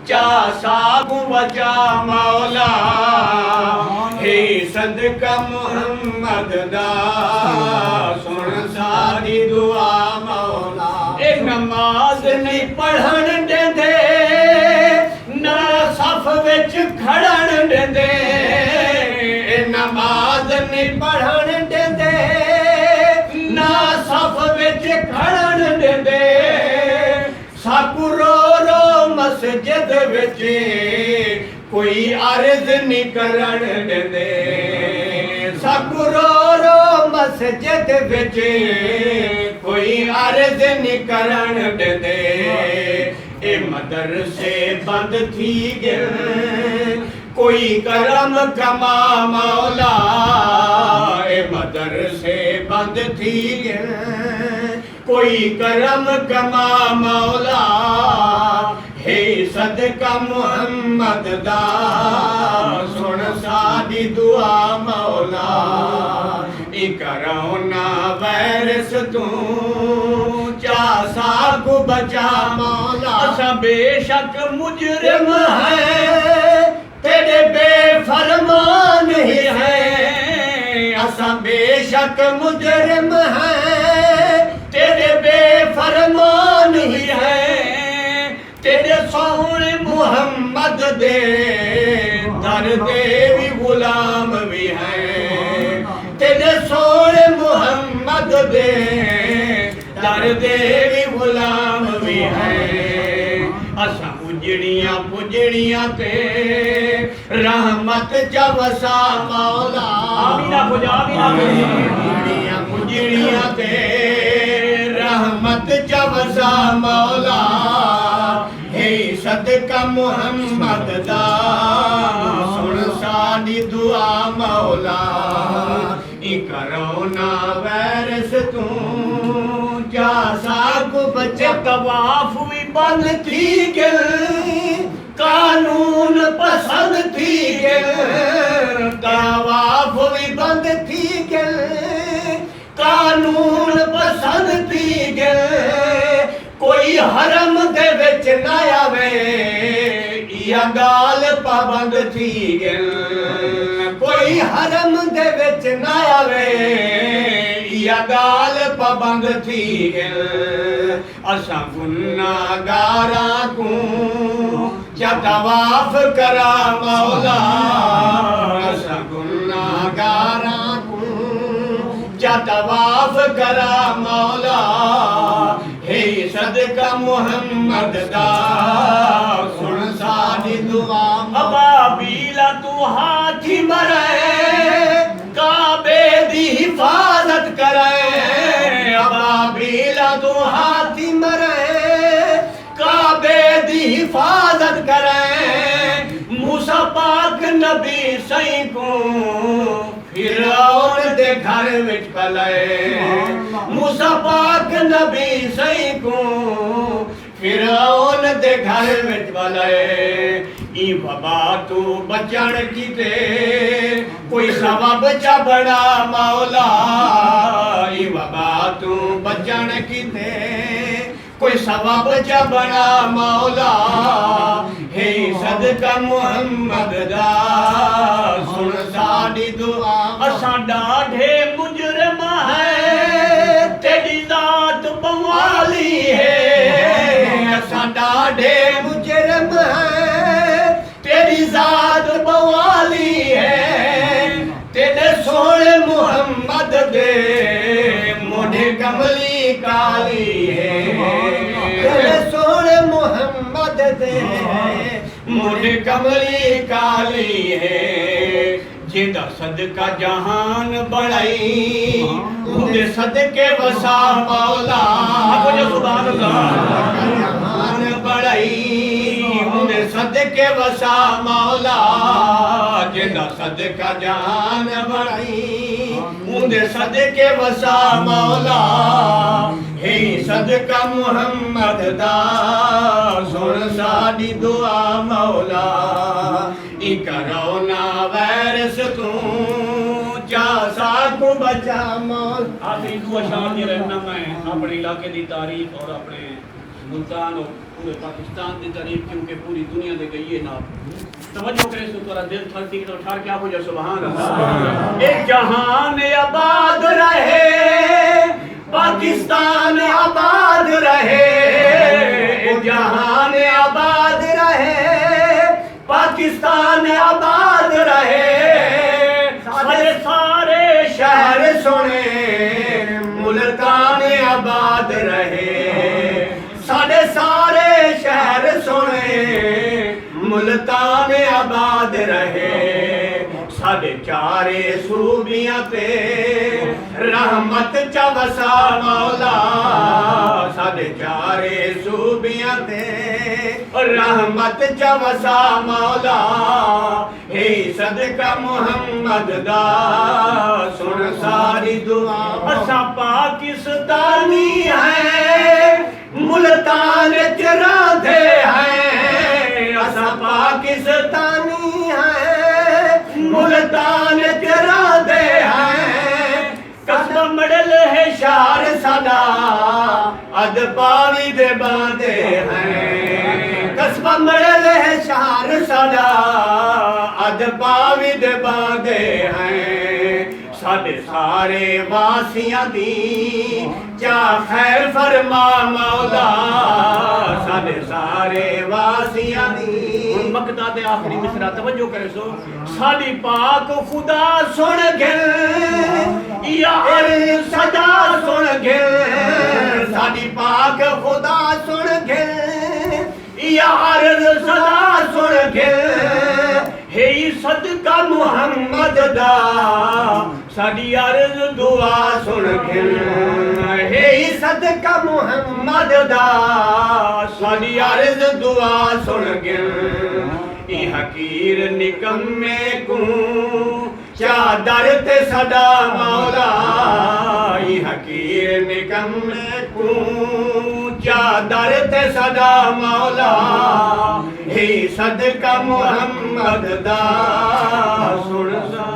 चा सागु बचा मौला हे सदका मुहम्मद दा सुन सारी दुआ मौला ए नमाज नहीं पढ़न देंदे ना सफ विच खड़न देंदे नमाज नहीं पढ़न देंदे ना सफ विच खड़न देंदे साकू रो रो मस्जिद विच कोई अर्ज नहीं करन देंदे साकू रो रो मस्जिद विच कोई अर्ज नहीं करन देंदे ए मदरसे बंद थी गए कोई करम कमा मौला ए मदरसे बंद थी गए कोई करम कमा मौला हे सदका मुहम्मद दा सुन साडी दुआ मौला ई करोना वायरस तू चा सागु बचा मौला असा बेशक मुजरिम है तेरे बेफरमान ही है असा बेशक मुजरिम है तेरे बेफरमान ही है तेरे सोने मुहम्मद दे दर दे भी गुलाम भी है तेरे सोने मुहम्मद दे दर दे भी गुलाम भी है असा उजड़ियां पुजड़ियां ते रहमत च वसा मौला आमीना उजड़ियां पुजड़ियां ते रहमत च वसा मौला हे सदका मुहम्मद दा सुन साडी दुआ मौला ई करोना वायरस तू चा सागु बचा तवाफ भी बंद थी गए कानून पसंद थी गए तवाफ भी बंद थी गए कानून पसंद थी गए कोई हरम दे विच ना आवे या गाल पाबंद थी गए कोई हरम दे विच ना आवे या गाल पाबंद थी गए असा गुनाहगारा को क्या तवाफ करा मौला असा गुनाहगारा को क्या तवाफ करा मौला हे सदका मुहम्मद दा सुन साडी दुआ अबाबीला तू हाथी मरे काबे दी हिफाजत करे अबाबीला तू हाथी मरे काबे दी हिफाजत करे मूसा पाक नबी सही को फिरौन दे घर विच पले मूसा पाक नबी सही को फिरौन दे घर विच पले ई वबा तू बचण कीते कोई सबब चा बड़ा मौला ई वबा तू बचण कीते कोई सबब चा बड़ा मौला हे सदका मुहम्मद दा सुन साडी दुआ असा डाढे मुजरिम है तेरी जात बवाली है असा डाढे मुजरिम है तेरी जात बवाली है तेरे सोने मुहम्मद दे मोढ़े कमली काली है तेरे सोने मुहम्मद दे मोढ़े कमली काली है जिदा सदका जहान बढ़ाई उनके सदके वसा मौला सुभान अल्लाह जहान बढ़ाई उनके सदके वसा मौला जिदा सदका जहान बढ़ाई उनके सदके वसा मौला हे सदका मुहम्मद दा सुन साडी दुआ मौला ई करोना वायरस तू चा साकू बचा मौला। आखिरी दुआ शाम ये रहना मैं अपने इलाके की तारीफ और अपने मुल्तान पूरे पाकिस्तान की तारीफ क्योंकि पूरी दुनिया दे गई है ना तवज्जो करे सो तोरा दिल थरती तो ठार क्या हो जा सुभान अल्लाह। एक जहान आबाद रहे पाकिस्तान आबाद रहे, एक जहान आबाद रहे पाकिस्तान आबाद रहे, सारे सारे शहर सुने मुल्तान आबाद रहे, सारे सारे शहर सुने मुल्तान आबाद रहे, साढ़े चारे सूबियां पे रहमत चवसा मौला, साढ़े चारे सूबियां पे रहमत चवसा मौला, हे सदका मुहम्मद दा सुन सारी दुआ। असा पाकिस्तानी है मुल्तान च रहंदे हैं, असा पाकिस्तानी है मुल्तान च रहंदे हैं, कस्बा मडल है शहर साडा अद पावी दे बांधे हैं, कस्बा मडल है शहर साडा अद पावी दे बांधे हैं, साडे सारे वासियां दी चा खैर फरमा मौला, साडे सारे वासियां दी। मकता दे आखिरी मिसरा तवज्जो करे सो साडी पाक खुदा सुन गिल यार सदा सुन गिल, साडी पाक खुदा सुन गिल यार सदा सुन गिल, हे सदका मुहम्मद दा साडी अर्ज दुआ सुन गिल, हे सदका मुहम्मद दा साडी अर्ज दुआ सुन गिल, ई हकीर निकम्मे को चादर ते सदा मौला, ई हकीर निकम्मे को चादर ते सदा मौला, हे सदका मुहम्मद दा सुन सा।